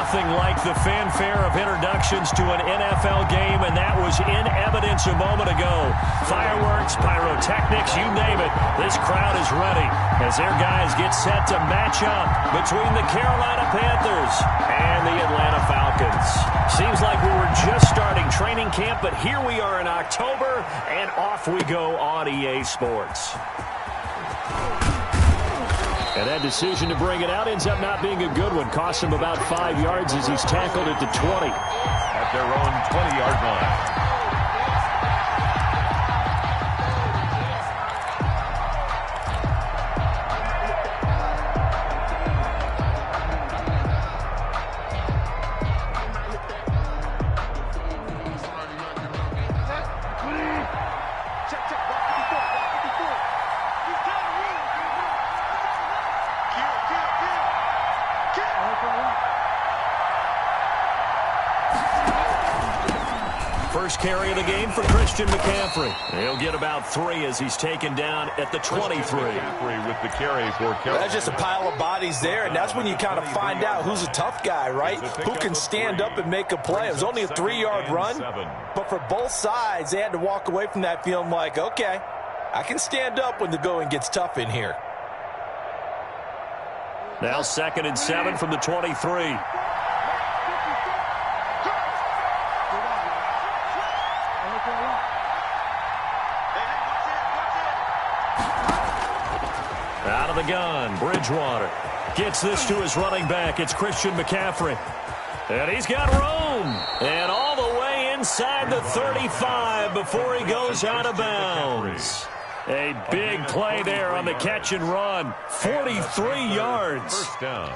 nothing like the fanfare of introductions to an NFL game, and that was in evidence a moment ago. Fireworks, pyrotechnics, you name it. This crowd is ready as their guys get set to match up between the Carolina Panthers and the Atlanta Falcons. Seems like we were just starting training camp, but here we are in October, and off we go on EA Sports. And that decision to bring it out ends up not being a good one. Costs him about 5 yards as he's tackled at the 20. At their own 20-yard line. First carry of the game for Christian McCaffrey. He'll get about 3 as he's taken down at the 23. McCaffrey with the carry for Carolina. That's just a pile of bodies there, and that's when you kind of find out who's a tough guy, right? Who can stand up and make a play. It was only a 3-yard run, but for both sides, they had to walk away from that feeling like, okay, I can stand up when the going gets tough in here. Now 2nd and 7 from the 23. Out of the gun, Bridgewater gets this to his running back. It's Christian McCaffrey. And he's got room. And all the way inside the 35 before he goes out of bounds. A big play there on the catch and run. 43 yards. First down.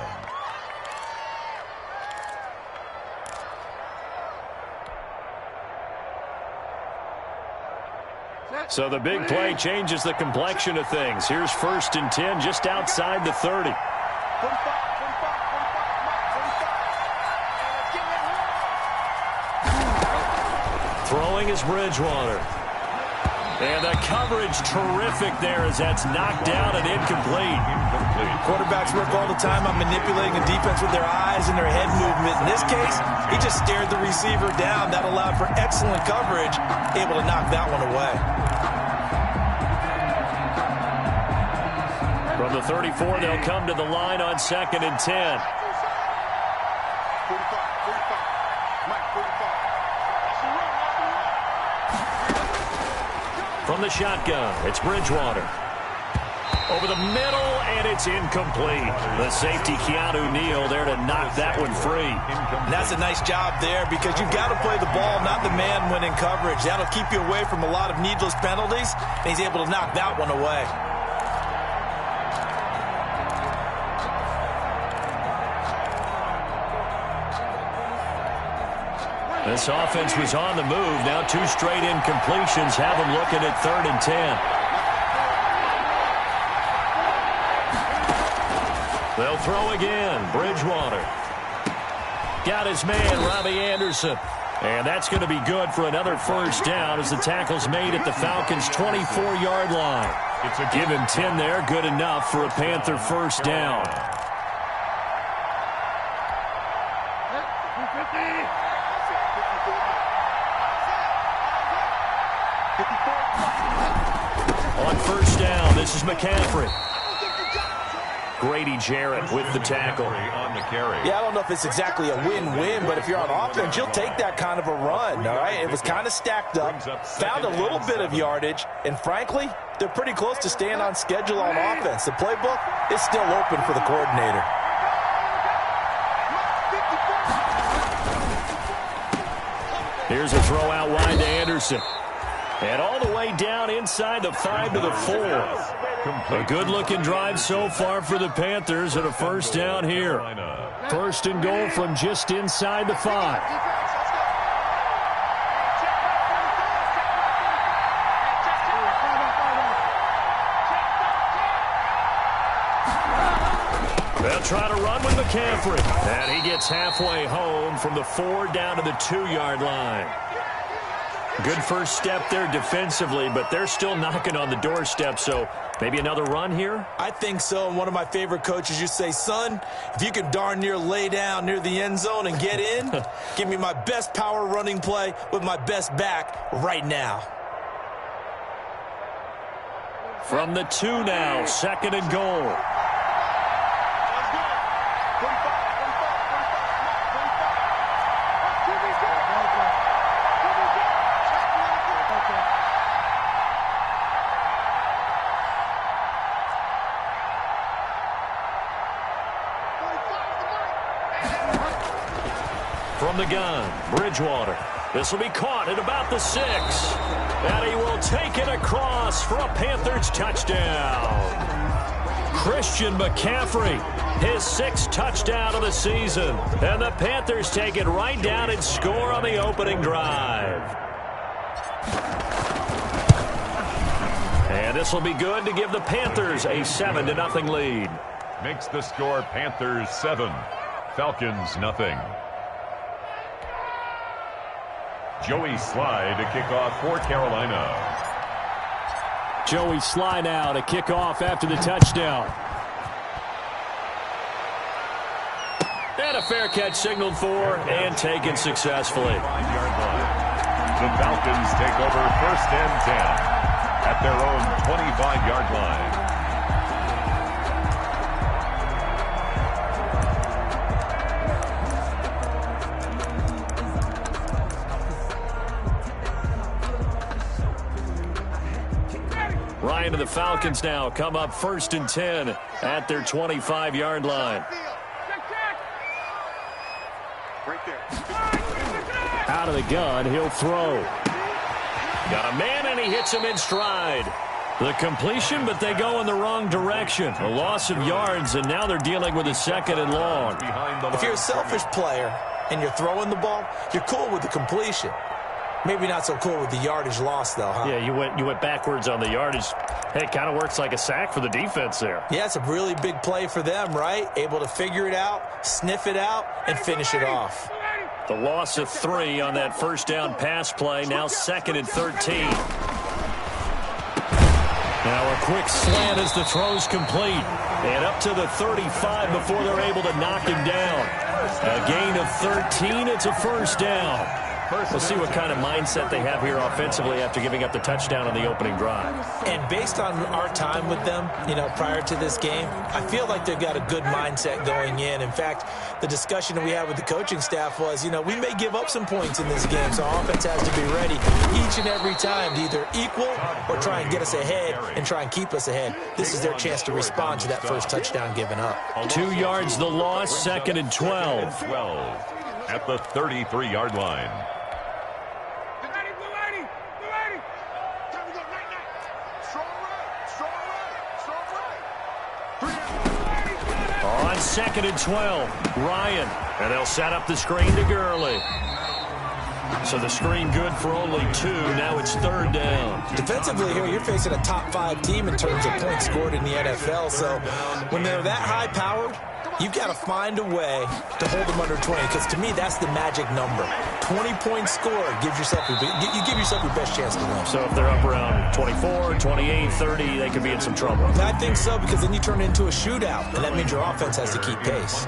So the big play changes the complexion of things. Here's 1st and 10 just outside the 30. Throwing is Bridgewater. And the coverage terrific there as that's knocked down and incomplete. Quarterbacks work all the time on manipulating a defense with their eyes and their head movement. In this case, he just stared the receiver down. That allowed for excellent coverage, able to knock that one away. From the 34, they'll come to the line on 2nd and 10. From the shotgun, it's Bridgewater. Over the middle, and it's incomplete. The safety, Keanu Neal, there to knock that one free. And that's a nice job there because you've got to play the ball, not the man when in coverage. That'll keep you away from a lot of needless penalties, and he's able to knock that one away. This offense was on the move. Now 2 straight incompletions have them looking at 3rd and 10. They'll throw again. Bridgewater. Got his man, Robbie Anderson. And that's going to be good for another first down as the tackle's made at the Falcons' 24-yard line. Give him 10 there. Good enough for a Panther first down. On first down, this is McCaffrey. Grady Jarrett with the tackle. On the carry. Yeah, I don't know if it's exactly a win-win, but if you're on offense, you'll take that kind of a run, all right? It was kind of stacked up, found a little bit of yardage, and frankly, they're pretty close to staying on schedule on offense. The playbook is still open for the coordinator. Here's a throw out wide to Anderson. And all the way down inside the 5 to the 4. A good-looking drive so far for the Panthers and a first down here. 1st and goal from just inside the 5. They'll try to run with McCaffrey. And he gets halfway home from the 4 down to the 2-yard line. Good first step there defensively, but they're still knocking on the doorstep, so maybe another run here? I think so. And one of my favorite coaches used to say, son, if you can darn near lay down near the end zone and get in, give me my best power running play with my best back right now. From the 2 now, 2nd and goal. From the gun, Bridgewater. This will be caught at about the 6. And he will take it across for a Panthers touchdown. Christian McCaffrey, his 6th touchdown of the season. And the Panthers take it right down and score on the opening drive. And this will be good to give the Panthers a 7-0 lead. Makes the score Panthers 7, Falcons nothing. Joey Sly to kick off for Carolina. Joey Sly now to kick off after the touchdown. And a fair catch signaled for and taken successfully. The Falcons take over 1st and 10 at their own 25-yard line. Ryan and the Falcons now come up 1st and 10 at their 25-yard line. Out of the gun, he'll throw. Got a man, and he hits him in stride. The completion, but they go in the wrong direction. A loss of yards, and now they're dealing with a 2nd and long. If you're a selfish player and you're throwing the ball, you're cool with the completion. Maybe not so cool with the yardage loss, though, huh? Yeah, you went backwards on the yardage. Hey, it kind of works like a sack for the defense there. Yeah, it's a really big play for them, right? Able to figure it out, sniff it out, and finish it off. The loss of 3 on that 1st down pass play, now 2nd and 13. Now a quick slant as the throw's complete. And up to the 35 before they're able to knock him down. A gain of 13, it's a 1st down. We'll see what kind of mindset they have here offensively after giving up the touchdown on the opening drive. And based on our time with them, prior to this game, I feel like they've got a good mindset going in. In fact, the discussion that we had with the coaching staff was, we may give up some points in this game, so our offense has to be ready each and every time to either equal or try and get us ahead and try and keep us ahead. This is their chance to respond to that first touchdown given up. 2 yards the loss, 2nd and 12. At the 33-yard line. On 2nd and 12, Ryan. And they'll set up the screen to Gurley. So the screen good for only 2. Now it's 3rd down. Defensively here, you're facing a top 5 team in terms of points scored in the NFL. So when they're that high-powered, you've got to find a way to hold them under 20, because to me, that's the magic number. 20 points scored gives yourself you give yourself your best chance to win. So if they're up around 24, 28, 30, they could be in some trouble. I think so, because then you turn it into a shootout, and that means your offense has to keep pace.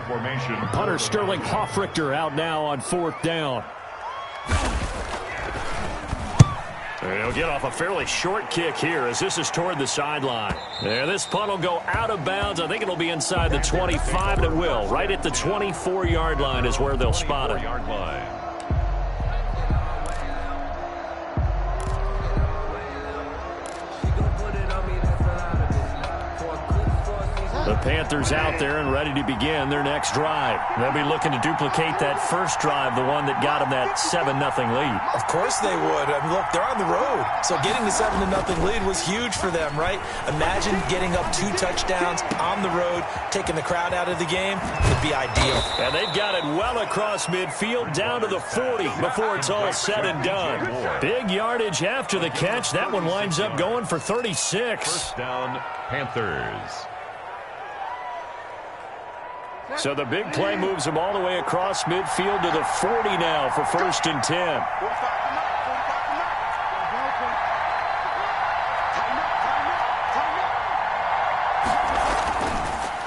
Punter Sterling Hoffrichter out now on 4th down. He'll get off a fairly short kick here as this is toward the sideline. And this punt will go out of bounds. I think it'll be inside the 25, and it will. Right at the 24-yard line is where they'll spot it. The Panthers out there and ready to begin their next drive. They'll be looking to duplicate that first drive, the one that got them that 7-0 lead. Of course they would. I mean, look, they're on the road. So getting the 7-0 lead was huge for them, right? Imagine getting up 2 touchdowns on the road, taking the crowd out of the game. It'd be ideal. And they've got it well across midfield down to the 40 before it's all said and done. Big yardage after the catch. That one winds up going for 36. First down, Panthers. So the big play moves them all the way across midfield to the 40 now for 1st and 10.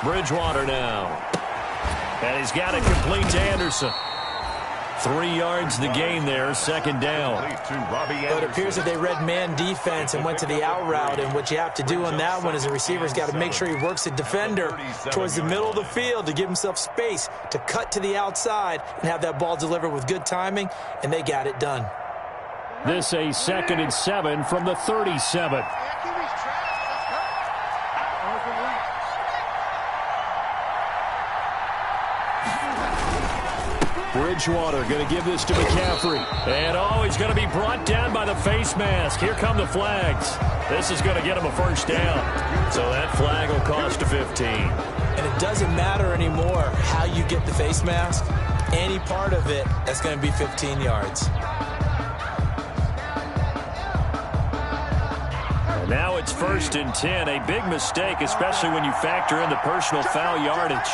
Bridgewater now. And he's got it complete to Anderson. 3 yards the gain there, second down. But it appears that they read man defense and went to the out route, and what you have to do on that one is the receiver's got to make sure he works the defender towards the middle of the field to give himself space to cut to the outside and have that ball delivered with good timing, and they got it done. This a 2nd and 7 from the 37. Bridgewater going to give this to McCaffrey. And he's going to be brought down by the face mask. Here come the flags. This is going to get him a first down. So that flag will cost a 15. And it doesn't matter anymore how you get the face mask. Any part of it, that's going to be 15 yards. And now it's 1st and 10. A big mistake, especially when you factor in the personal foul yardage.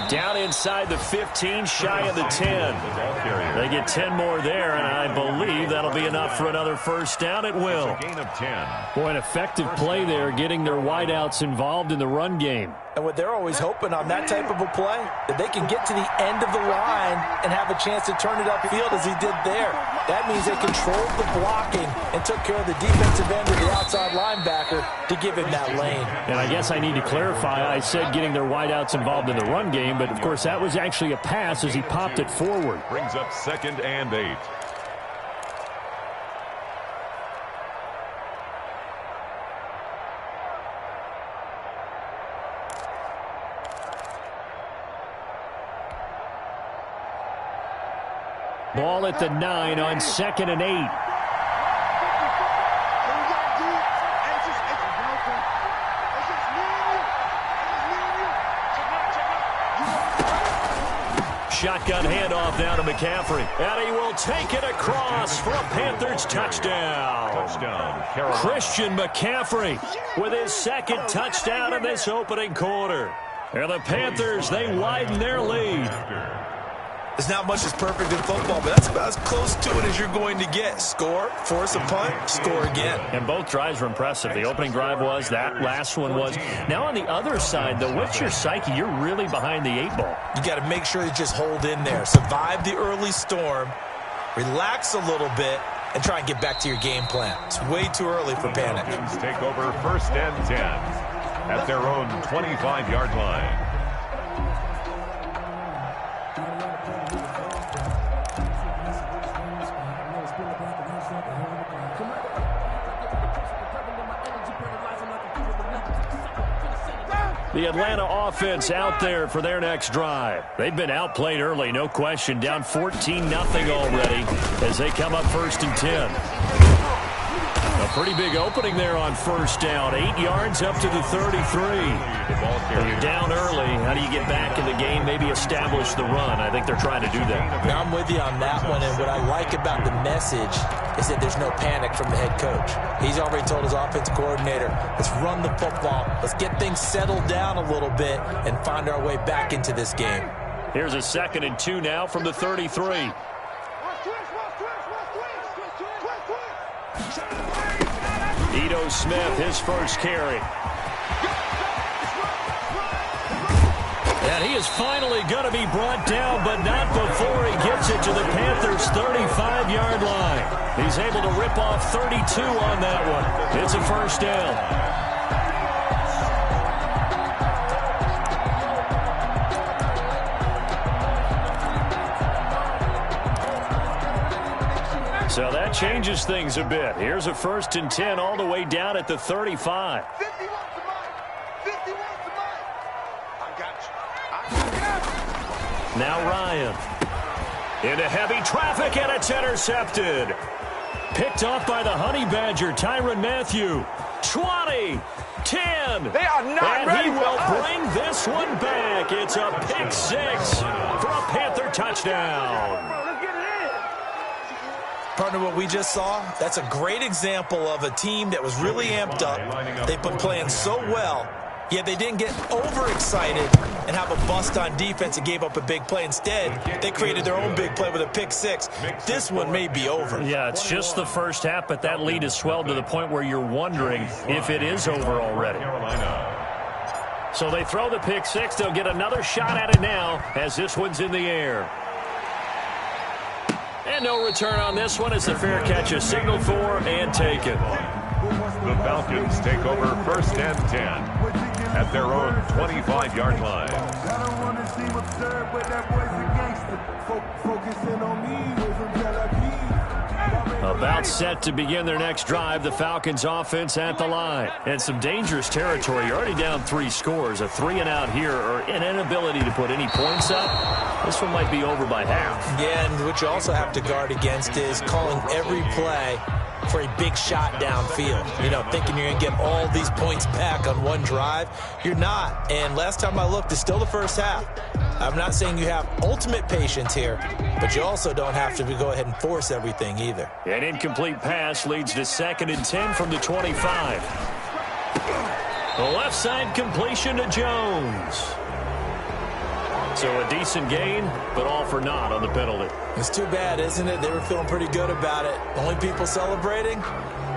Down inside the 15, shy of the 10. They get 10 more there, and I believe that'll be enough for another first down. It will. Gain of 10. Boy, an effective play there, getting their wideouts involved in the run game. And what they're always hoping on that type of a play, that they can get to the end of the line and have a chance to turn it upfield as he did there. That means they controlled the blocking and took care of the defensive end of the outside linebacker to give him that lane. And I guess I need to clarify, I said getting their wideouts involved in the run game, but of course that was actually a pass as he popped it forward. Brings up 2nd and 8. Ball at the 9 on 2nd and 8. Shotgun handoff now to McCaffrey. And he will take it across for a Panthers touchdown. Touchdown, Carolina. Christian McCaffrey with his 2nd touchdown in this opening quarter. And the Panthers, they widen their lead. There's not much that's perfect in football, but that's about as close to it as you're going to get. Score, force a punt, score again. And both drives were impressive. The opening drive was, that last one was. Now on the other side, though, what's your psyche? You're really behind the 8 ball. You got to make sure you just hold in there. Survive the early storm, relax a little bit, and try and get back to your game plan. It's way too early for panic. Falcons take over 1st and 10 at their own 25-yard line. The Atlanta offense out there for their next drive. They've been outplayed early, no question. Down 14-0 already as they come up 1st and 10. A pretty big opening there on 1st down. 8 yards up to the 33. When you're down early, how do you get back in the game, maybe establish the run? I think they're trying to do that. Now, I'm with you on that one, and what I like about the message is that there's no panic from the head coach. He's already told his offensive coordinator, let's run the football, let's get things settled down a little bit and find our way back into this game. Here's a 2nd and 2 now from the 33. Ito Smith, his first carry. And he is finally going to be brought down, but not before he gets it to the Panthers' 35-yard line. He's able to rip off 32 on that one. It's a first down. So that changes things a bit. Here's a 1st and 10 all the way down at the 35. Now Ryan. Into heavy traffic, and it's intercepted. Picked off by the Honey Badger, Tyrann Mathieu. 20, 10. They are not and ready he for will us. bring this one back. It's a pick 6 for a Panther touchdown. Partner, what we just saw, that's a great example of a team that was really amped up. They've been playing so well, yet they didn't get overexcited and have a bust on defense and gave up a big play. Instead, they created their own big play with a pick six. This one may be over. Yeah, it's just the first half, but that lead has swelled to the point where you're wondering if it is over already. So they throw the pick six. They'll get another shot at it now as this one's in the air. And no return on this one as the fair catch is signaled for and taken. The Falcons take over 1st and 10 at their own 25-yard line. I don't want to seem absurd, but that boy's a gangster. Focusing on me was from Tel Aviv. About set to begin their next drive, the Falcons offense at the line. And some dangerous territory. You're already down 3 scores. A 3-and-out here or an inability to put any points up. This one might be over by half. Yeah, and what you also have to guard against is calling every play for a big shot downfield. You know, thinking you're going to get all these points back on one drive. You're not. And last time I looked, it's still the first half. I'm not saying you have ultimate patience here, but you also don't have to go ahead and force everything either. An incomplete pass leads to 2nd and 10 from the 25. The left side completion to Jones. So a decent gain, but all for naught on the penalty. It's too bad, isn't it? They were feeling pretty good about it. The only people celebrating,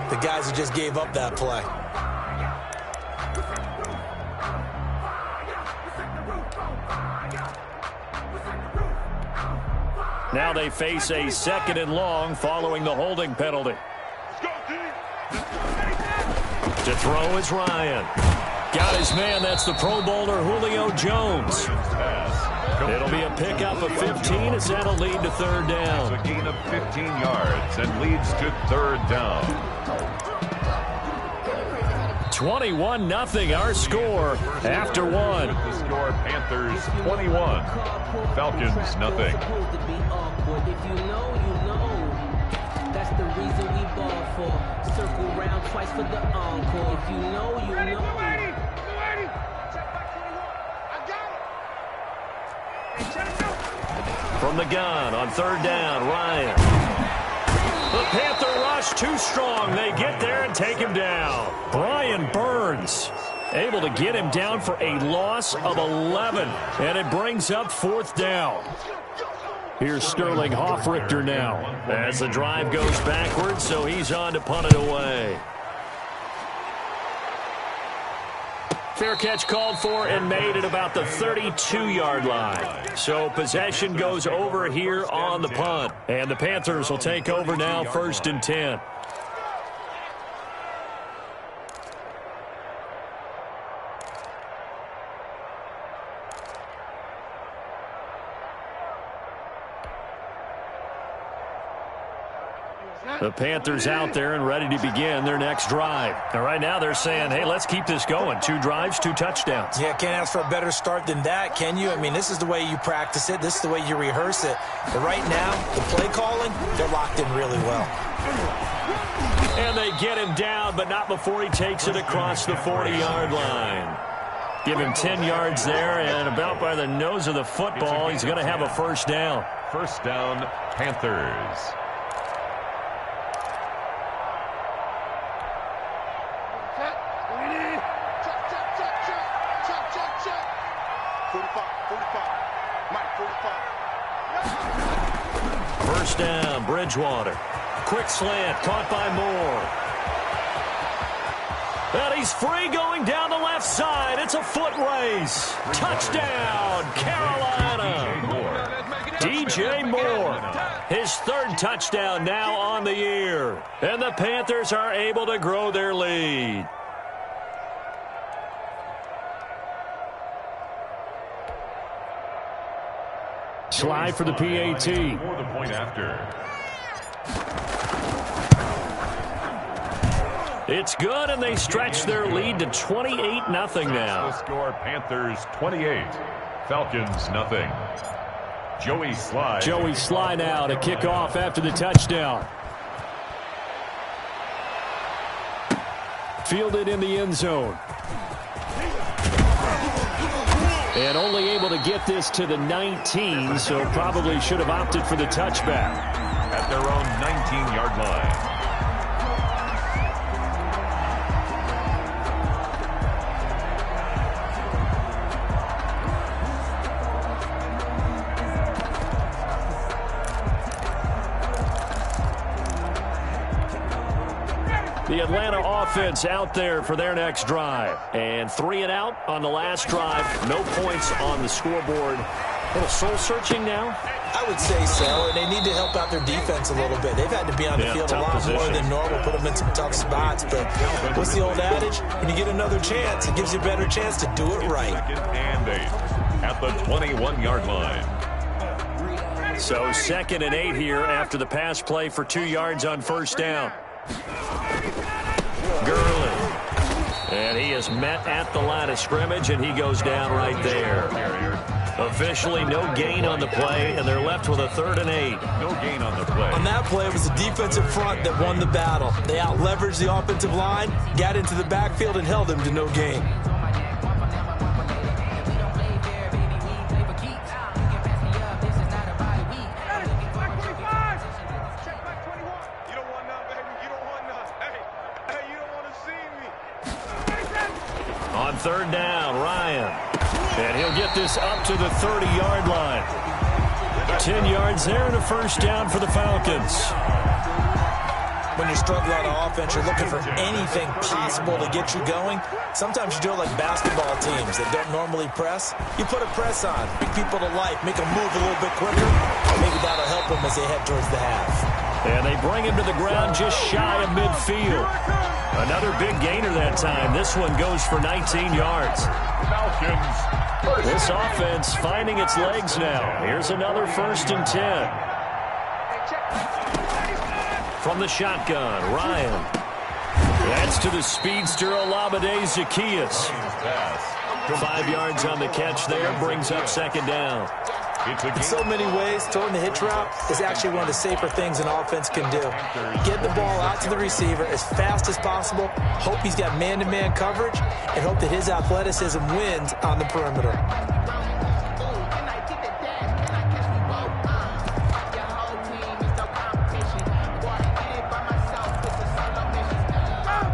the guys who just gave up that play. Now they face a 2nd and long following the holding penalty. To throw is Ryan. Got his man. That's the Pro Bowler Julio Jones. It'll be a pickup of 15 as that'll lead to 3rd down. A gain of 15 yards and leads to 3rd down. 21-0 our score after one. The score, Panthers 21, Falcons nothing. If you know, you know. That's the reason we ball for. Circle round twice for the encore. If you know, you know. From the gun on 3rd down, Ryan. The Panther rush too strong. They get there and take him down. Brian Burns able to get him down for a loss of 11. And it brings up 4th down. Here's Sterling Hoffrichter now as the drive goes backwards, so he's on to punt it away. Fair catch called for and made at about the 32-yard line. So possession goes over here on the punt. And the Panthers will take over now 1st and 10. The Panthers out there and ready to begin their next drive. And right now they're saying, hey, let's keep this going. 2 drives, 2 touchdowns. Yeah, can't ask for a better start than that, can you? I mean, this is the way you practice it. This is the way you rehearse it. But right now, the play calling, they're locked in really well. And they get him down, but not before he takes it across the 40-yard line. Give him 10 yards there, and about by the nose of the football, he's going to have a 1st down. 1st down, Panthers. First down, Bridgewater. Quick slant, caught by Moore. And he's free going down the left side. It's a foot race. Touchdown, Carolina. DJ Moore. His 3rd touchdown now on the year. And the Panthers are able to grow their lead. Slide for the PAT. For the point after. It's good, and they stretch their lead to 28-0 now. The score, Panthers 28, Falcons nothing. Joey Slye. Joey Slye now to kick off after the touchdown. Fielded in the end zone. And only able to get this to the 19, so probably should have opted for the touchback. At their own 19-yard line. Atlanta offense out there for their next drive. And 3 and out on the last drive. No points on the scoreboard. A little soul-searching now? I would say so, and they need to help out their defense a little bit. They've had to be on the field a lot more than normal, put them in some tough spots. But what's the old adage? When you get another chance, it gives you a better chance to do it right. 2nd and 8 at the 21-yard line. So 2nd and 8 here after the pass play for 2 yards on first down. Gurley. And he is met at the line of scrimmage, and he goes down right there. Officially no gain on the play, and they're left with a 3rd and 8. No gain on the play. On that play, it was the defensive front that won the battle. They out-leveraged the offensive line, got into the backfield, and held them to no gain. On 3rd down, Ryan. And he'll get this up to the 30-yard line. 10 yards there and a first down for the Falcons. When you're struggling on offense, you're looking for anything possible to get you going. Sometimes you do it like basketball teams that don't normally press. You put a press on, bring people to life, make them move a little bit quicker. Maybe that'll help them as they head towards the half. And they bring him to the ground just shy of midfield. Another big gainer that time. This one goes for 19 yards. Falcons. This offense finding its legs now. Here's another 1st and 10. From the shotgun, Ryan. That's to the speedster, Olamide Zaccheaus. 5 yards on the catch there, brings up 2nd down. In so many ways, throwing the hitch route is actually one of the safer things an offense can do. Get the ball out to the receiver as fast as possible, hope he's got man-to-man coverage, and hope that his athleticism wins on the perimeter.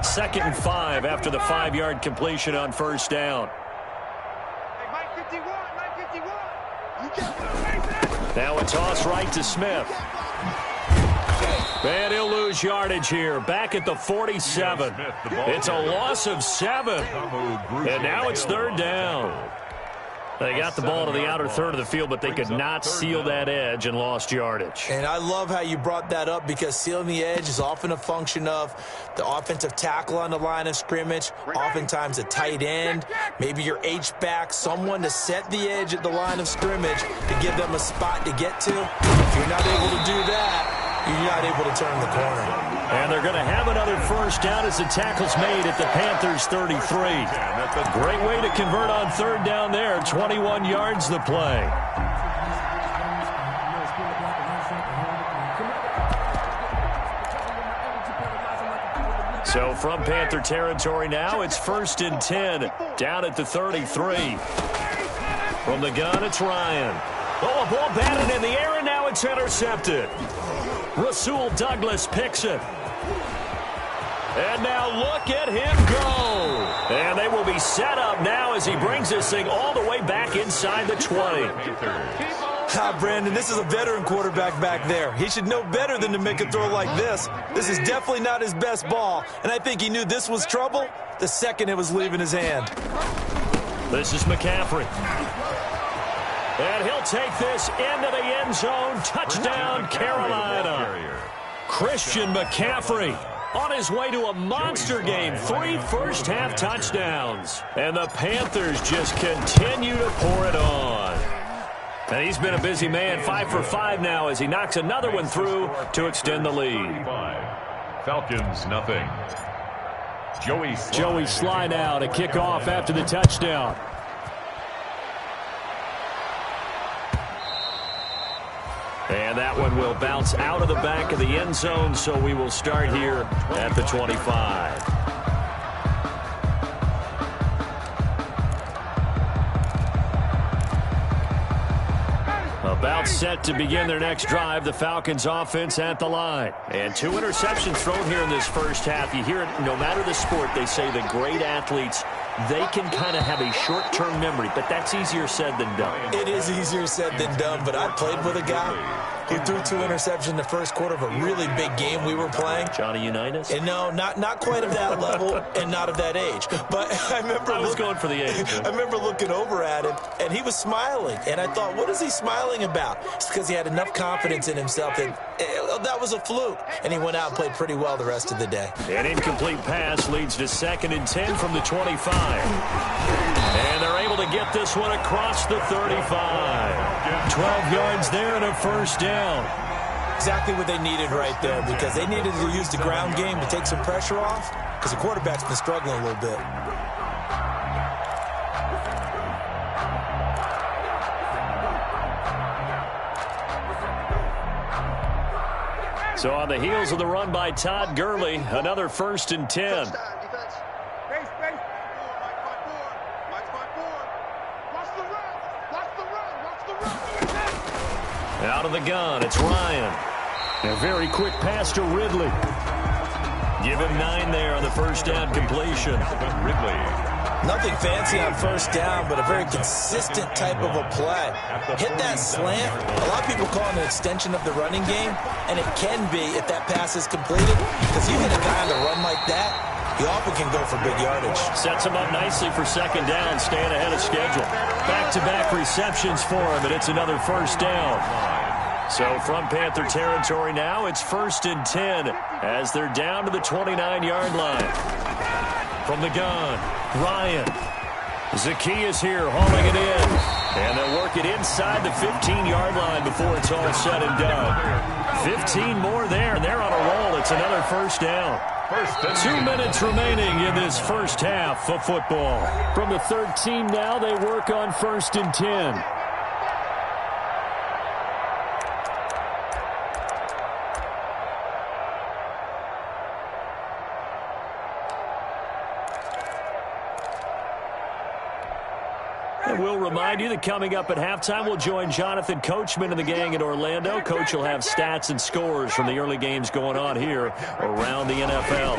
Second and 5 after the 5-yard completion on first down. Now a toss right to Smith. And he'll lose yardage here. Back at the 47. It's a loss of 7. And now it's 3rd down. They got the ball to the outer third of the field, but they could not seal that edge and lost yardage. And I love how you brought that up, because sealing the edge is often a function of the offensive tackle on the line of scrimmage, oftentimes a tight end, maybe your H-back, someone to set the edge at the line of scrimmage to give them a spot to get to. If you're not able to do that, you're not able to turn the corner. And they're going to have another first down as the tackle's made at the Panthers' 33. Great way to convert on 3rd down there. 21 yards the play. So from Panther territory now, it's 1st and 10 down at the 33. From the gun, it's Ryan. Oh, a ball batted in the air, and now it's intercepted. Rasul Douglas picks it. And now look at him go. And they will be set up now as he brings this thing all the way back inside the 20. Brandon, this is a veteran quarterback back there. He should know better than to make a throw like this. This is definitely not his best ball, and I think he knew this was trouble the second it was leaving his hand. This is McCaffrey. And he'll take this into the end zone. Touchdown, Carolina. Christian McCaffrey on his way to a monster game. 3 first-half touchdowns. And the Panthers just continue to pour it on. And he's been a busy man, 5 for 5 now as he knocks another one through to extend the lead. Falcons, nothing. Joey Sly now to kick off after the touchdown. And that one will bounce out of the back of the end zone, so we will start here at the 25. About set to begin their next drive, the Falcons offense at the line. And 2 interceptions thrown here in this first half. You hear it, no matter the sport, they say the great athletes, they can kind of have a short-term memory, but that's easier said than done. It is easier said than done, but I played with a guy who threw 2 interceptions in the first quarter of a really big game we were playing. Johnny Unitas? And no, not quite of that level and not of that age. But I was going for the age. I remember looking over at him, and he was smiling. And I thought, what is he smiling about? It's because he had enough confidence in himself that was a fluke. And he went out and played pretty well the rest of the day. An incomplete pass leads to 2nd and 10 from the 25. And they're able to get this one across the 35. 12 yards there and a first down. Exactly what they needed right there, because they needed to use the ground game to take some pressure off, because the quarterback's been struggling a little bit. So on the heels of the run by Todd Gurley, another 1st and 10. Out of the gun, it's Ryan. A very quick pass to Ridley. Give him 9 there on the first down completion. Ridley. Nothing fancy on first down, but a very consistent type of a play. Hit that slant. A lot of people call it an extension of the running game, and it can be if that pass is completed, because you hit a guy on the run like that, he often can go for big yardage. Sets him up nicely for 2nd down, staying ahead of schedule. Back-to-back receptions for him, and it's another first down. So from Panther territory now, it's 1st and 10 as they're down to the 29-yard line. From the gun, Ryan. Zacchaeus here hauling it in. And they'll work it inside the 15-yard line before it's all said and done. 15 more there, and they're on a roll. It's another first down. 2 minutes remaining in this first half of football. From the 3rd team now, they work on 1st and 10. We'll remind you that coming up at halftime, we'll join Jonathan Coachman and the gang in Orlando. Coach will have stats and scores from the early games going on here around the NFL.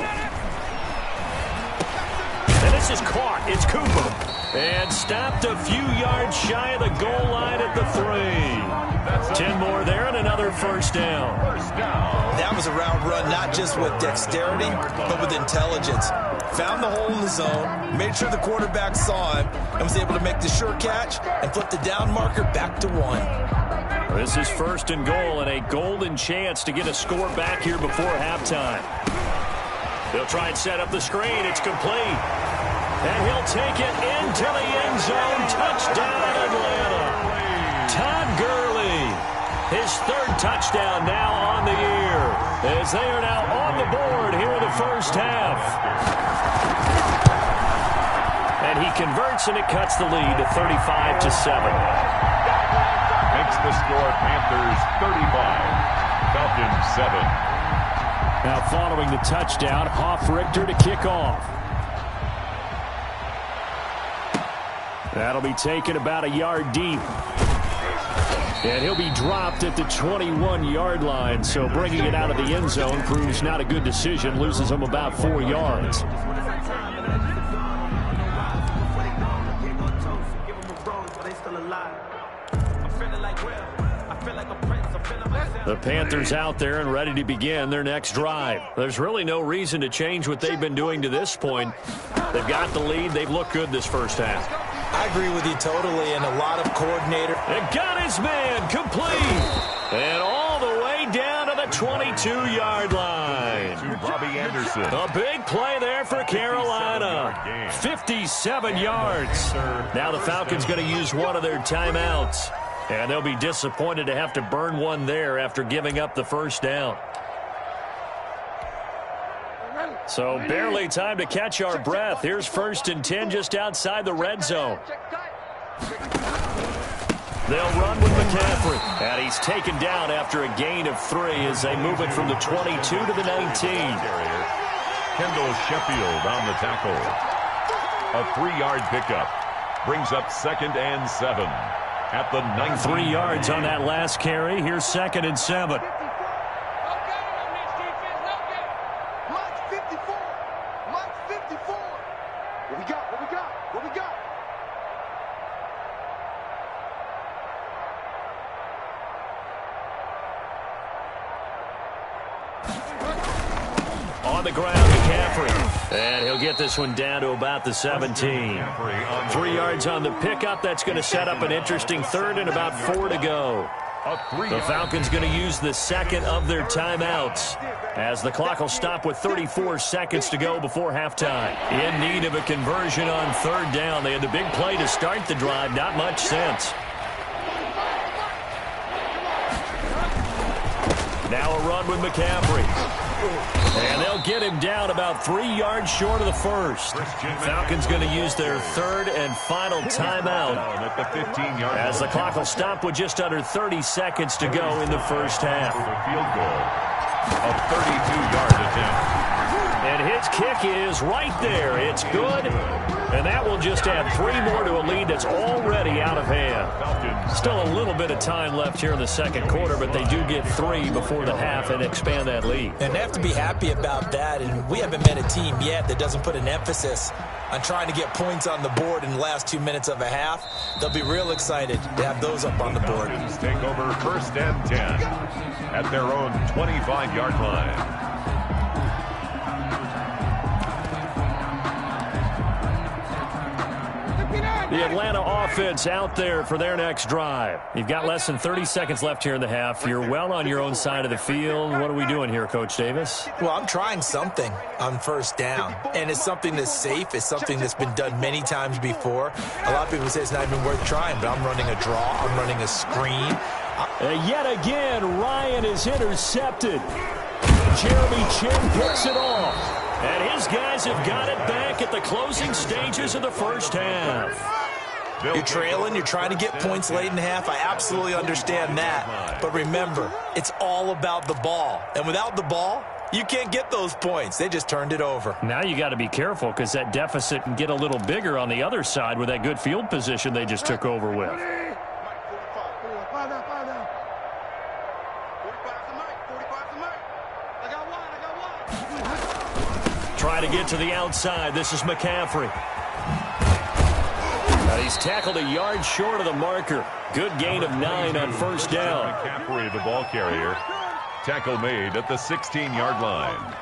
And this is caught. It's Cooper. And stopped a few yards shy of the goal line at the 3. 10 more there and another first down. That was a route run, not just with dexterity, but with intelligence. Found the hole in the zone, made sure the quarterback saw him, and was able to make the sure catch and flip the down marker back to 1. This is 1st and goal and a golden chance to get a score back here before halftime. They'll try and set up the screen. It's complete. And he'll take it into the end zone. Touchdown, Atlanta. Todd Gurley, his 3rd touchdown now on the year, as they are now on the board here in the first half. And he converts, and it cuts the lead to 35-7. Makes the score Panthers 35, Falcons 7. Now following the touchdown, Hoff-Richter to kick off. That'll be taken about a yard deep. And he'll be dropped at the 21-yard line, so bringing it out of the end zone proves not a good decision, loses him about 4 yards. The Panthers out there and ready to begin their next drive. There's really no reason to change what they've been doing to this point. They've got the lead. They've looked good this first half. I agree with you totally, and a lot of coordinator. And got his man complete. And all the way down to the 22-yard line. To Bobby Anderson. A big play there for Carolina. 57 yards. Now the Falcons going to use one of their timeouts. And they'll be disappointed to have to burn one there after giving up the first down. So barely time to catch our breath. Here's 1st and 10 just outside the red zone. They'll run with McCaffrey. And he's taken down after a gain of 3 as they move it from the 22 to the 19. Kendall Sheffield on the tackle. A 3-yard pickup. Brings up 2nd and 7. At the 9. 3 yards on that last carry. Here's 2nd and 7. on the ground, McCaffrey. And he'll get this one down to about the 17. 3 yards on the pickup. That's going to set up an interesting third and about 4 to go. The Falcons going to use the second of their timeouts as the clock will stop with 34 seconds to go before halftime. In need of a conversion on third down. They had the big play to start the drive. Not much sense. Now a run with McCaffrey. And they'll get him down about 3 yards short of the first. Falcons going to use their third and final timeout as the clock will stop with just under 30 seconds to go in the first half. Field goal of 32-yard attempt. And his kick is right there. It's good. And that will just add 3 more to a lead that's already out of hand. Still a little bit of time left here in the second quarter, but they do get 3 before the half and expand that lead. And they have to be happy about that. And we haven't met a team yet that doesn't put an emphasis on trying to get points on the board in the last 2 minutes of a half. They'll be real excited to have those up on the board. Take over first and 10 at their own 25-yard line. The Atlanta offense out there for their next drive. You've got less than 30 seconds left here in the half. You're well on your own side of the field. What are we doing here, Coach Davis? Well, I'm trying something on first down, and it's something that's safe. It's something that's been done many times before. A lot of people say it's not even worth trying, but I'm running a draw. I'm running a screen. Yet again, Ryan is intercepted. Jeremy Chin picks it off. And his guys have got it back at the closing stages of the first half. You're trailing. You're trying to get points late in half. I absolutely understand that. But remember, it's all about the ball. And without the ball, you can't get those points. They just turned it over. Now you got to be careful because that deficit can get a little bigger on the other side with that good field position they just took over with. Try to get to the outside. This is McCaffrey. He's tackled a yard short of the marker. Good gain of 9 on first down. McCaffrey, the ball carrier. Tackle made at the 16-yard line.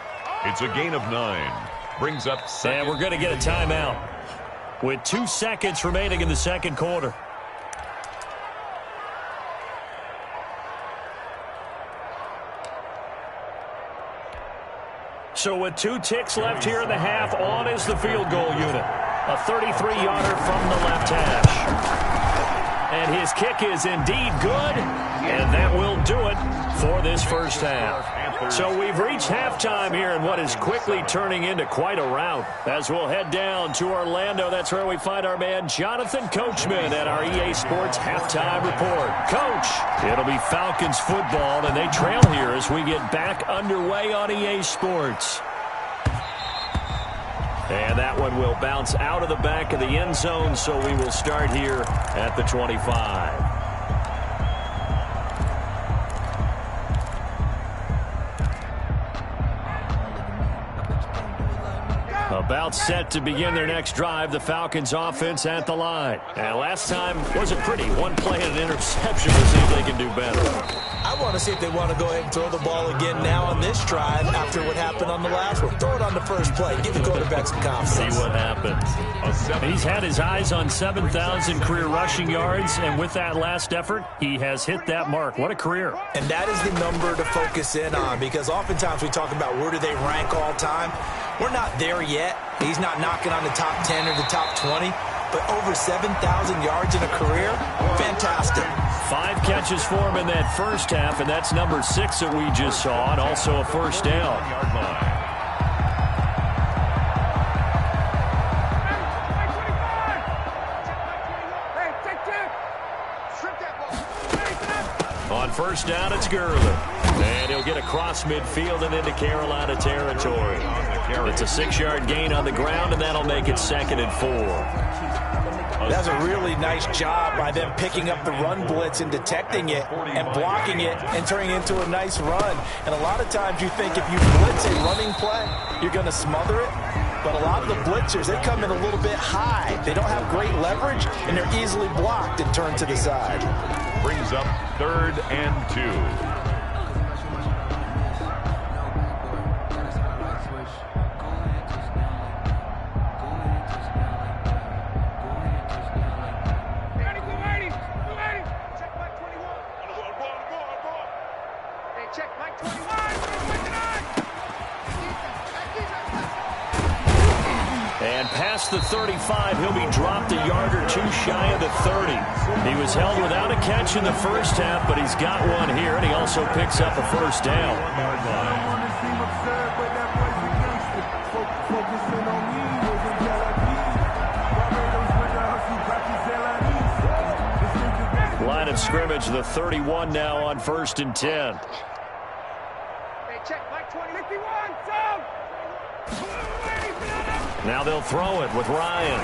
It's a gain of 9. Brings up second. And we're going to get a timeout with 2 seconds remaining in the second quarter. So with 2 ticks left here in the half, on is the field goal unit. A 33-yarder from the left hash. And his kick is indeed good, and that will do it for this first half. So we've reached halftime here in what is quickly turning into quite a rout. As we'll head down to Orlando, that's where we find our man Jonathan Coachman at our EA Sports Halftime Report. Coach, it'll be Falcons football, and they trail here as we get back underway on EA Sports. And that one will bounce out of the back of the end zone, so we will start here at the 25. About set to begin their next drive, the Falcons offense at the line. And last time wasn't pretty. One play and an interception. We'll see if they can do better. I want to see if they want to go ahead and throw the ball again now on this drive after what happened on the last one. Throw it on the first play. Give the quarterback some confidence. See what happens. He's had his eyes on 7,000 career rushing yards, and with that last effort, he has hit that mark. What a career. And that is the number to focus in on, because oftentimes we talk about where do they rank all time. We're not there yet. He's not knocking on the top 10 or the top 20, but over 7,000 yards in a career, fantastic. 5 catches for him in that first half, and that's number 6 that we just saw, and also a first down. On first down, it's Gurley. And he'll get across midfield and into Carolina territory. It's a 6-yard gain on the ground, and that'll make it 2nd and 4. That's a really nice job by them picking up the run blitz and detecting it and blocking it and turning it into a nice run. And a lot of times you think if you blitz a running play, you're going to smother it. But a lot of the blitzers, they come in a little bit high. They don't have great leverage, and they're easily blocked and turned to the side. Brings up 3rd and 2. past the 35. He'll be dropped a yard or two shy of the 30. He was held without a catch in the first half, but he's got one here, and he also picks up a first down. Line of scrimmage, the 31 now on 1st and 10. Now they'll throw it with Ryan.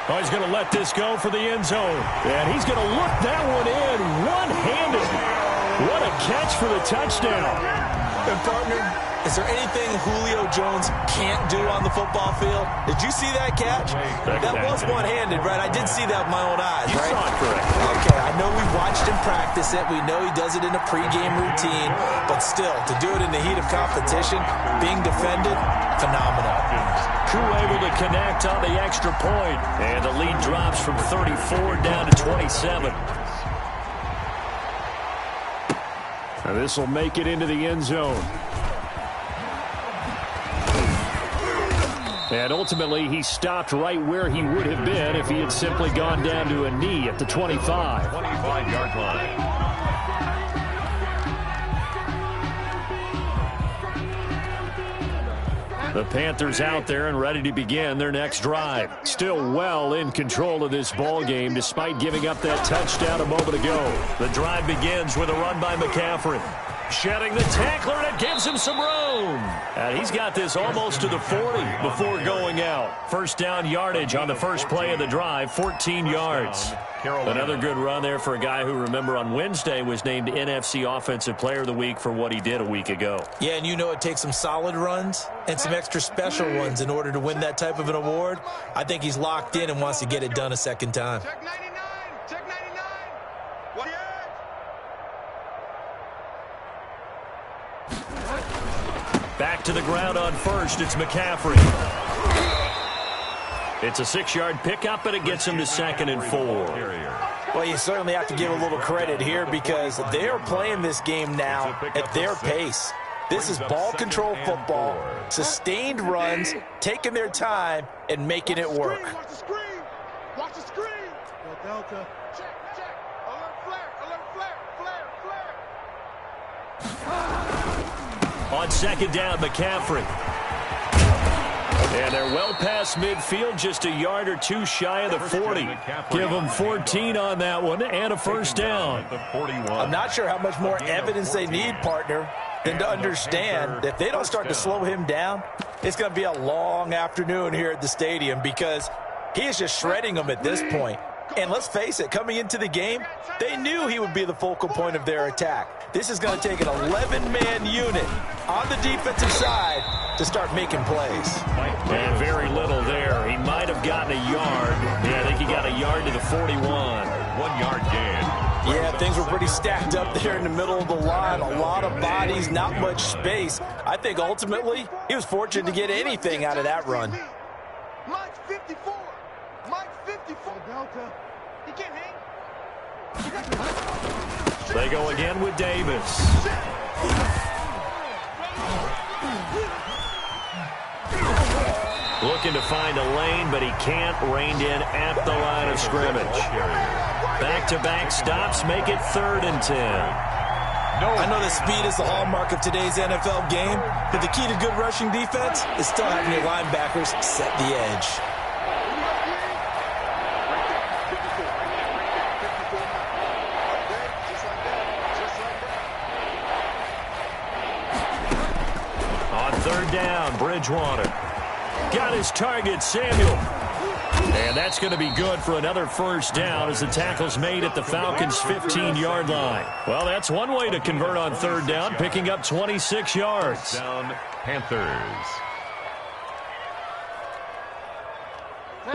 Oh, he's going to let this go for the end zone. And he's going to look that one in one-handed. What a catch for the touchdown. And partner, is there anything Julio Jones can't do on the football field? Did you see that catch? That was one-handed, right? I did see that with my own eyes, right? You saw it correct. Okay, I know we watched him practice it. We know he does it in a pregame routine. But still, to do it in the heat of competition, being defended, phenomenal. Crew able to connect on the extra point. And the lead drops from 34 down to 27. And this will make it into the end zone. And ultimately, he stopped right where he would have been if he had simply gone down to a knee at the 25. 25-yard line. The Panthers out there and ready to begin their next drive. Still well in control of this ball game despite giving up that touchdown a moment ago. The drive begins with a run by McCaffrey. Shedding the tackler, and it gives him some room. And he's got this almost to the 40 before going out. First down yardage on the first play of the drive, 14 yards. Another good run there for a guy who, remember, on Wednesday was named NFC Offensive Player of the Week for what he did a week ago. Yeah, and you know it takes some solid runs and some extra special ones in order to win that type of an award. I think he's locked in and wants to get it done a second time. Check 99. Check 99. What? Back to the ground on first. It's McCaffrey. It's a 6-yard pickup, and it gets him to 2nd and 4. Well, you certainly have to give a little credit here because they are playing this game now at their pace. This is ball control football, sustained runs, taking their time, and making it work. Watch the screen. Watch the screen. Delta. Check. Alert flare. On 2nd down, McCaffrey. And they're well past midfield, just a yard or two shy of the 40. Give them 14 on that one and a first down. I'm not sure how much more evidence they need, partner, than to understand that if they don't start to slow him down, it's going to be a long afternoon here at the stadium because he is just shredding them at this point. And let's face it, coming into the game, they knew he would be the focal point of their attack. This is going to take an 11-man unit on the defensive side to start making plays. And very little there. He might have gotten a yard. Yeah, I think he got a yard to the 41. 1-yard gain. Yeah, things were pretty stacked up there in the middle of the line. A lot of bodies, not much space. I think ultimately he was fortunate to get anything out of that run. Mike's 54. Mike's 54. Delta. He can't hang. They go again with Davis. Looking to find a lane, but he can't. Reined in at the line of scrimmage. Back-to-back stops make it 3rd and 10. I know that speed is the hallmark of today's NFL game, but the key to good rushing defense is still having your linebackers set the edge. On 3rd down, Bridgewater. Got his target, Samuel. And that's going to be good for another first down as the tackle's made at the Falcons' 15-yard line. Well, that's one way to convert on 3rd down, picking up 26 yards. Down, Panthers.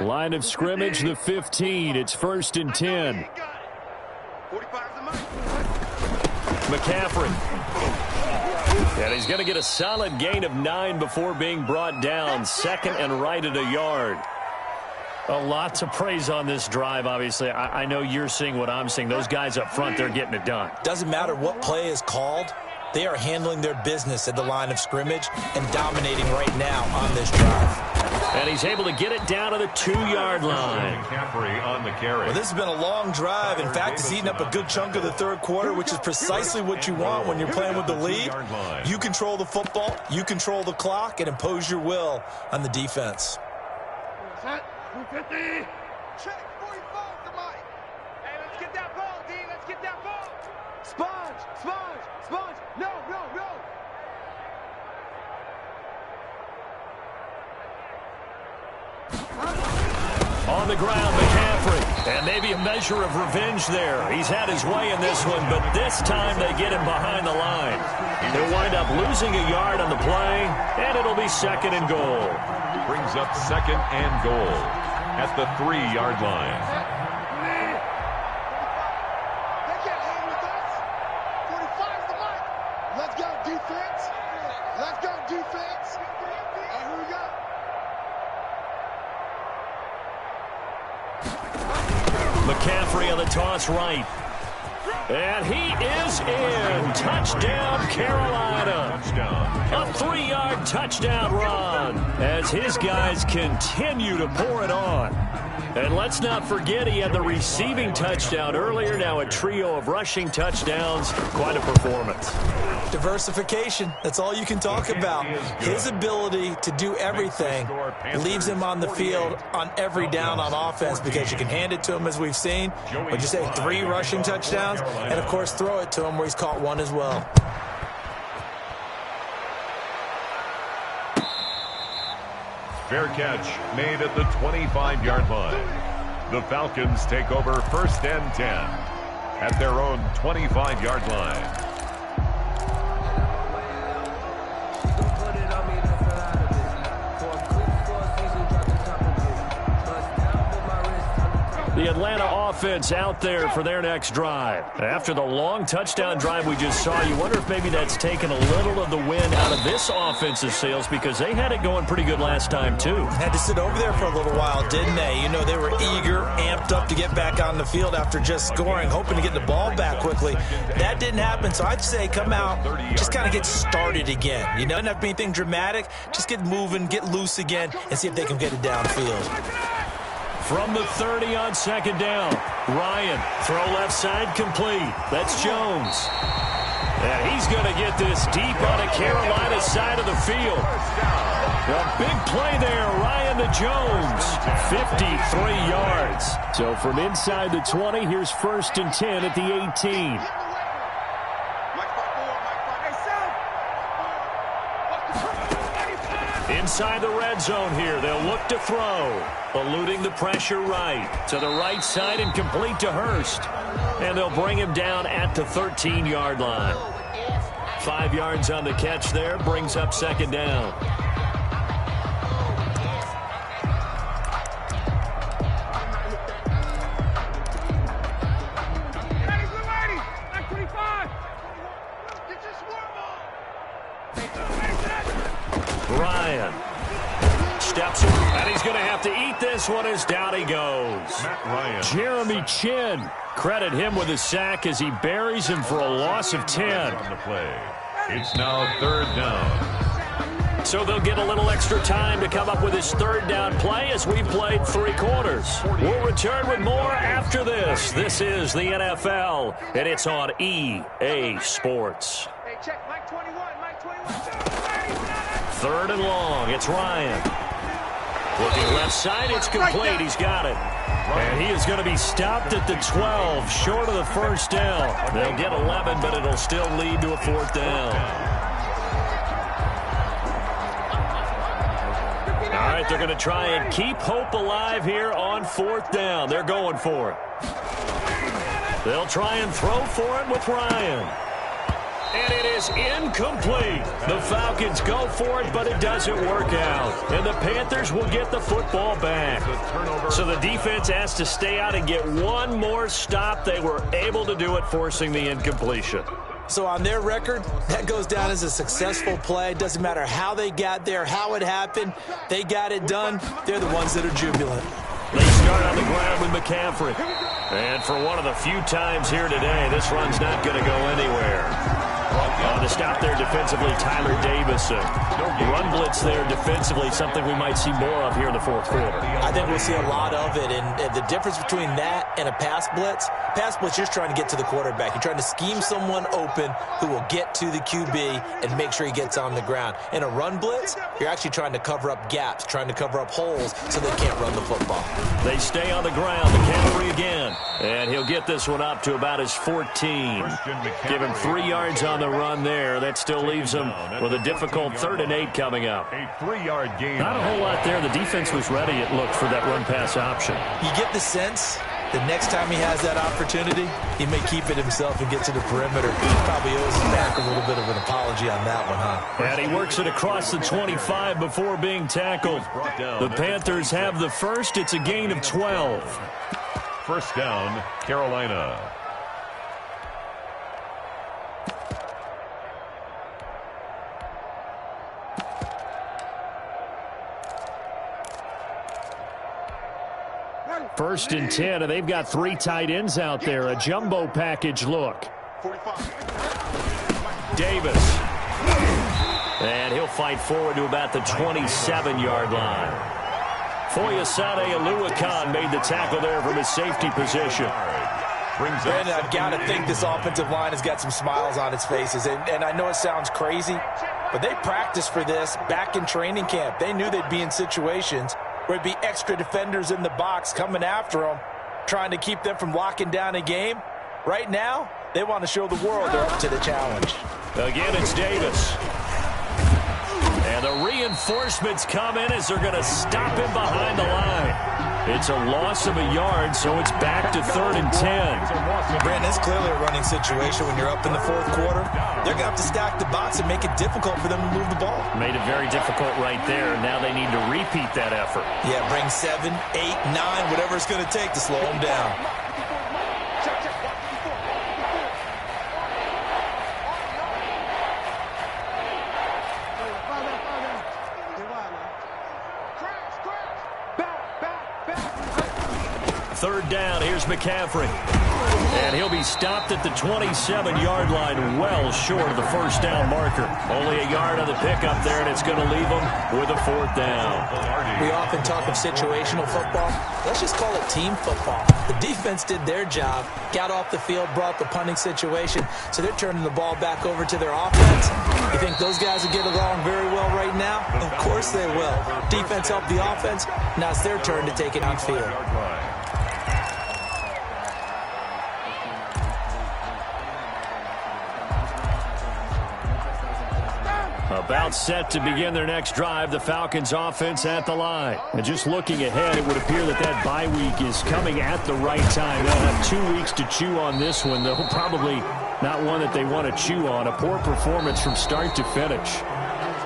Line of scrimmage, the 15. It's 1st and 10. McCaffrey. And he's going to get a solid gain of 9 before being brought down. 2nd and right at a yard. A lot to praise on this drive, obviously. I know you're seeing what I'm seeing. Those guys up front, they're getting it done. Doesn't matter what play is called. They are handling their business at the line of scrimmage and dominating right now on this drive. And he's able to get it down to the 2-yard line. McCaffrey on the carry. Well, this has been a long drive. In fact, it's eaten up a good chunk of the third quarter, which is precisely what you want when you're playing with the lead. You control the football, you control the clock, and impose your will on the defense. Set. 250. Check. 45 to Mike. Hey, let's get that ball, D. Let's get that ball. Sponge. Sponge. Sponge. No, no, no. On the ground, McCaffrey. And maybe a measure of revenge there. He's had his way in this one, but this time they get him behind the line. He'll wind up losing a yard on the play, and it'll be 2nd and goal. Brings up 2nd and goal at the 3-yard line. They can't hang with us. 45's the mic. Let's go, defense. Let's go, defense. All right, here we go. McCaffrey on the toss right. And he is in. Touchdown, Carolina. A 3-yard touchdown run as his guys continue to pour it on. And let's not forget he had the receiving touchdown earlier. Now a trio of rushing touchdowns. Quite a performance. Diversification. That's all you can talk about. His ability to do everything leaves him on the field on every down on offense because you can hand it to him, as we've seen. Would you say 3 rushing touchdowns? And, of course, throw it to him where he's caught 1 as well. Fair catch made at the 25-yard line. The Falcons take over 1st and 10 at their own 25-yard line. The Atlanta offense out there for their next drive. After the long touchdown drive we just saw, you wonder if maybe that's taken a little of the wind out of this offensive sails because they had it going pretty good last time too. Had to sit over there for a little while, didn't they? You know, they were eager, amped up to get back on the field after just scoring, hoping to get the ball back quickly. That didn't happen, so I'd say come out, just kind of get started again. You know, doesn't have to be anything dramatic. Just get moving, get loose again, and see if they can get it downfield. From the 30 on 2nd down, Ryan, throw left side complete. That's Jones. And he's going to get this deep on the Carolina side of the field. A big play there, Ryan to Jones. 53 yards. So from inside the 20, here's 1st and 10 at the 18. Inside the red zone here, they'll look to throw. Eluding the pressure right. To the right side and complete to Hurst. And they'll bring him down at the 13-yard line. 5 yards on the catch there, brings up 2nd down. Ryan steps in, and he's going to have to eat this one as down he goes. Jeremy Chin, credit him with a sack as he buries him for a loss of 10. On the play. It's now 3rd down. So they'll get a little extra time to come up with his 3rd down play as we've played 3 quarters. We'll return with more after this. This is the NFL, and it's on EA Sports. Hey, check. Mike 21. Mike 21. 3rd and long. It's Ryan. Looking left side. It's complete. He's got it. And he is going to be stopped at the 12, short of the 1st down. They'll get 11, but it'll still lead to a 4th down. All right, they're going to try and keep hope alive here on 4th down. They're going for it. They'll try and throw for it with Ryan. And it is incomplete. The Falcons go for it, but it doesn't work out. And the Panthers will get the football back. So the defense has to stay out and get one more stop. They were able to do it, forcing the incompletion. So on their record, that goes down as a successful play. It doesn't matter how they got there, how it happened. They got it done. They're the ones that are jubilant. They start on the ground with McCaffrey. And for one of the few times here today, this run's not going to go anywhere. To stop there defensively, Tyler Davis. Run blitz there defensively, something we might see more of here in the fourth quarter. I think we'll see a lot of it, and the difference between that and a pass blitz, you're just trying to get to the quarterback. You're trying to scheme someone open who will get to the QB and make sure he gets on the ground. In a run blitz, you're actually trying to cover up gaps, trying to cover up holes so they can't run the football. They stay on the ground. The Cavalry again. And he'll get this one up to about his 14. Give him 3 yards on the run there. That still leaves him with a difficult 3rd and 8 coming up. A 3-yard gain. Not a whole lot there. The defense was ready, it looked, for that run-pass option. You get the sense the next time he has that opportunity, he may keep it himself and get to the perimeter. He probably owes him back a little bit of an apology on that one, huh? And he works it across the 25 before being tackled. The Panthers have the first. It's a gain of 12. First down, Carolina. First and 10, and they've got 3 tight ends out there. A jumbo package look. Davis. And he'll fight forward to about the 27-yard line. Foyesade Oluwakan made the tackle there from his safety position. Brandon, I've got to think this offensive line has got some smiles on its faces. And I know it sounds crazy, but they practiced for this back in training camp. They knew they'd be in situations where it'd be extra defenders in the box coming after them, trying to keep them from locking down a game. Right now, they want to show the world they're up to the challenge. Again, it's Davis. And the reinforcements come in as they're going to stop him behind the line. It's a loss of a yard, so it's back to 3rd and 10. Brandon, it's clearly a running situation when you're up in the fourth quarter. They're going to have to stack the box and make it difficult for them to move the ball. Made it very difficult right there. Now they need to repeat that effort. Yeah, bring 7, 8, 9, whatever it's going to take to slow them down. Third down, here's McCaffrey. And he'll be stopped at the 27-yard line, well short of the first down marker. Only a yard on the pickup there, and it's going to leave him with a 4th down. We often talk of situational football. Let's just call it team football. The defense did their job, got off the field, brought the punting situation, so they're turning the ball back over to their offense. You think those guys will get along very well right now? Of course they will. Defense helped the offense. Now it's their turn to take it downfield. About set to begin their next drive, the Falcons offense at the line. And just looking ahead, it would appear that bye week is coming at the right time. They'll have 2 weeks to chew on this one, though probably not one that they want to chew on. A poor performance from start to finish.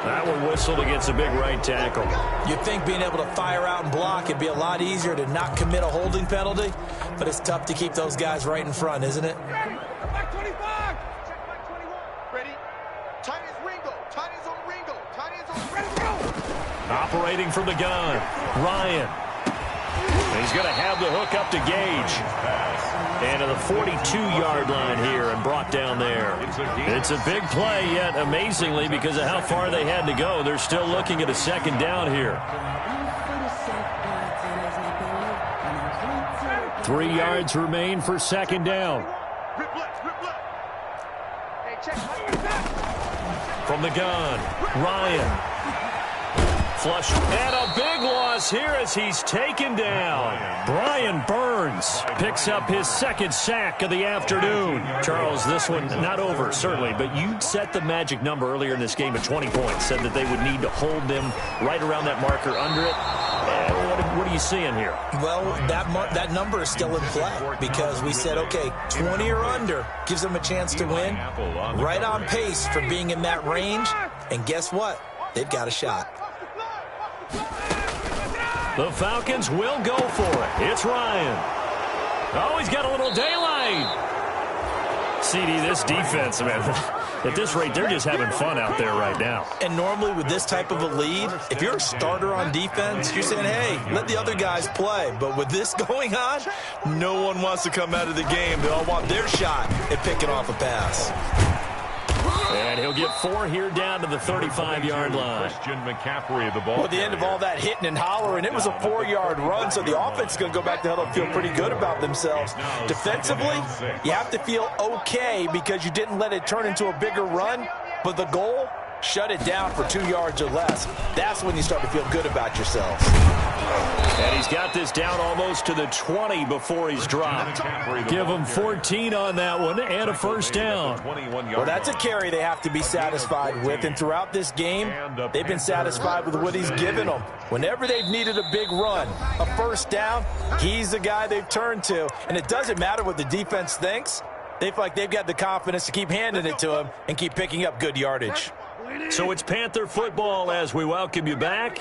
That one whistled against a big right tackle. You'd think being able to fire out and block, it'd be a lot easier to not commit a holding penalty, but it's tough to keep those guys right in front, isn't it? Back 25. Check back 21. Ready? Tight ends Ringo. Tight ends on Ringo. Tight ends on ready to go. Operating from the gun, Ryan. He's going to have the hook up to Gage. And to the 42-yard line here and brought down there. It's a big play, yet amazingly, because of how far they had to go, they're still looking at a 2nd down here. 3 yards remain for 2nd down. From the gun, Ryan. Flush, and a big loss here as he's taken down. Brian Burns picks up his 2nd sack of the afternoon. Charles, this one not over, certainly, but you set the magic number earlier in this game at 20 points. Said that they would need to hold them right around that marker under it. What are you seeing here? Well, that number is still in play because we said, okay, 20 or under gives them a chance to win. Right on pace for being in that range. And guess what? They've got a shot. The Falcons will go for it. It's Ryan. Oh, he's got a little daylight. CD, this defense, man, at this rate, they're just having fun out there right now. And normally with this type of a lead, if you're a starter on defense, you're saying, hey, let the other guys play. But with this going on, no one wants to come out of the game. They all want their shot at picking off a pass. And he'll get 4 here down to the 35-yard line. Christian McCaffrey, the ball. Well, at the end of all that hitting and hollering, it was a 4-yard run, so the offense is going to go back to huddle and feel pretty good about themselves. Defensively, you have to feel okay because you didn't let it turn into a bigger run, but the goal, shut it down for 2 yards or less. That's when you start to feel good about yourselves. And he's got this down almost to the 20 before he's dropped. Give him 14 on that one and a first down. Well, that's a carry they have to be satisfied with, and throughout this game, they've been satisfied with what he's given them. Whenever they've needed a big run, a first down, he's the guy they've turned to. And it doesn't matter what the defense thinks. They feel like they've got the confidence to keep handing it to him and keep picking up good yardage. So it's Panther football as we welcome you back.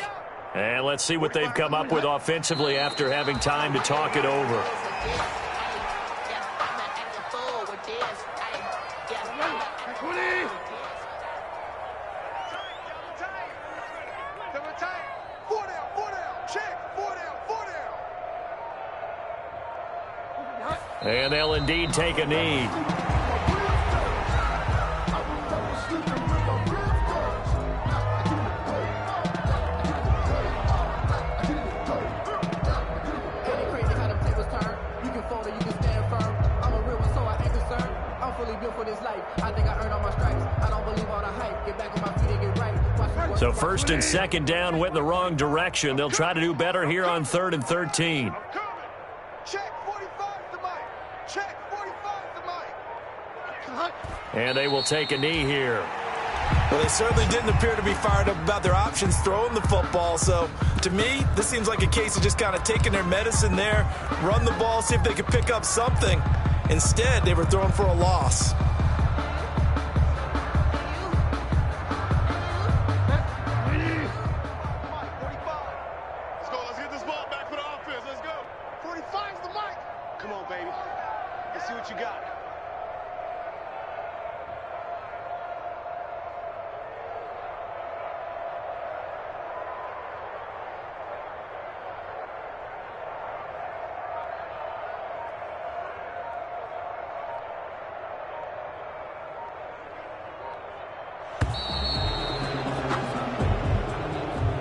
And let's see what they've come up with offensively after having time to talk it over. And they'll indeed take a knee. So first and second down went in the wrong direction. They'll try to do better here on 3rd and 13. Check 45 the mic. Check 45 the mic. And they will take a knee here. Well, they certainly didn't appear to be fired up about their options throwing the football. So, to me, this seems like a case of just kind of taking their medicine there, run the ball, see if they could pick up something. Instead, they were throwing for a loss.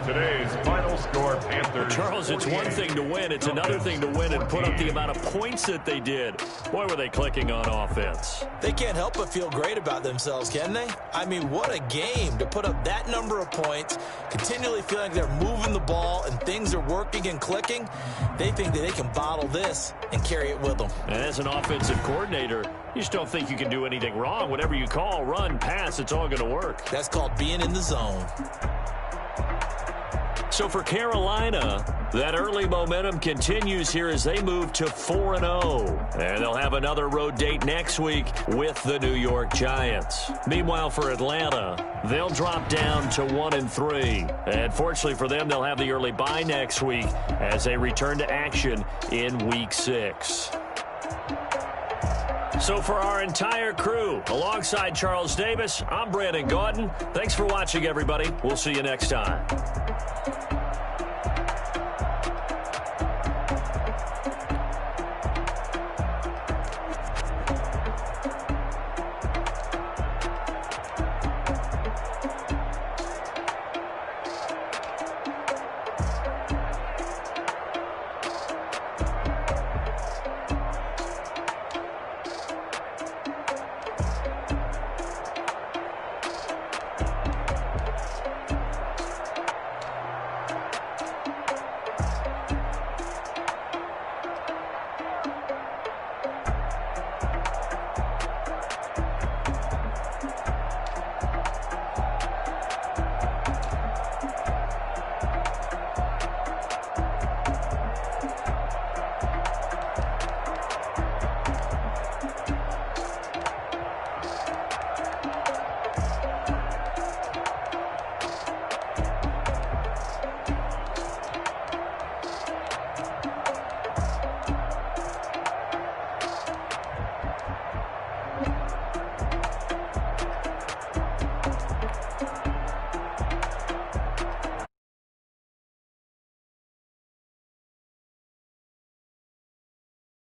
Today's final score, Panthers. Charles, it's one thing to win. It's another thing to win and put up the amount of points that they did. Boy, were they clicking on offense. They can't help but feel great about themselves, can they? I mean, what a game to put up that number of points, continually feeling like they're moving the ball and things are working and clicking. They think that they can bottle this and carry it with them. And as an offensive coordinator, you just don't think you can do anything wrong. Whatever you call, run, pass, it's all going to work. That's called being in the zone. So for Carolina, that early momentum continues here as they move to 4-0. And they'll have another road date next week with the New York Giants. Meanwhile, for Atlanta, they'll drop down to 1-3. And fortunately for them, they'll have the early bye next week as they return to action in Week 6. So for our entire crew, alongside Charles Davis, I'm Brandon Gaudin. Thanks for watching, everybody. We'll see you next time.